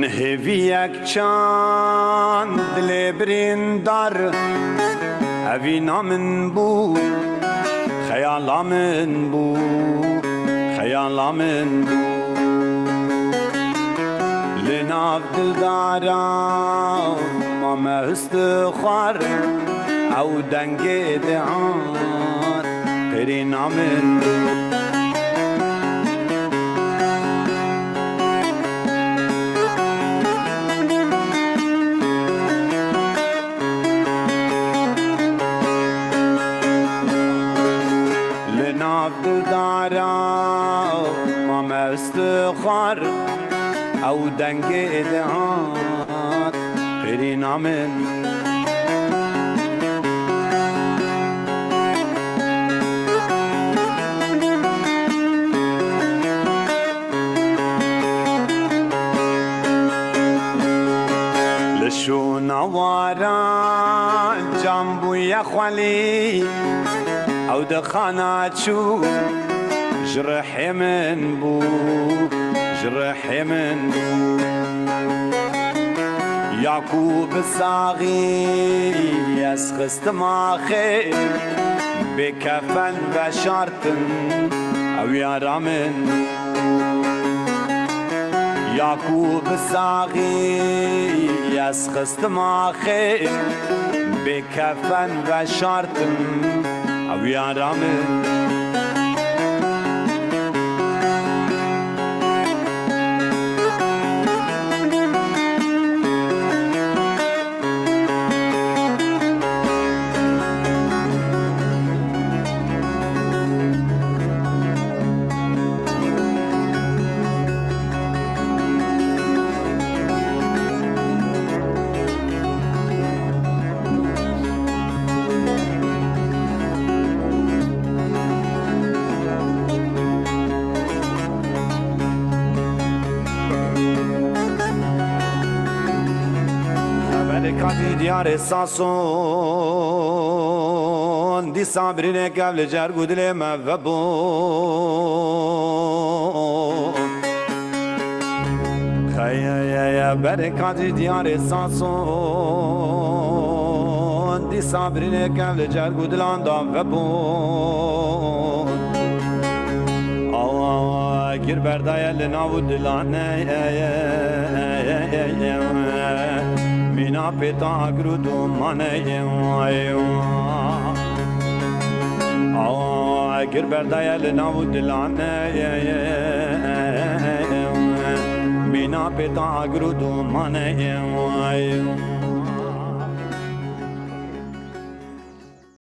هویک چند دل بریندار اوینا من بو خیالا من بو خیالا من بو لناف دلدارا ما مستخار او دنگ دهان پرینا من بو دلدارا ما مستخار او دنگ ادهات پرینا من لشو نوارا جنبو يخولي او دخانات شو جرح من بو جرح من بو يعقوب الصاغي يسخست ماخي بكفن بشرط او يا من يعقوب الصاغي يسخست ماخي بكفن بشرط او يا من کاتی دیار ساسون دی صابرین قبل جرگو دل مفبون خیه برکاتی دیار ساسون دی صابرین قبل جرگو دلان دا فبون آوا گیر بردای لناو دلانه مینا پیتا گرودو منه اگر بردای لناو دلانه مینا پیتا گرودو منه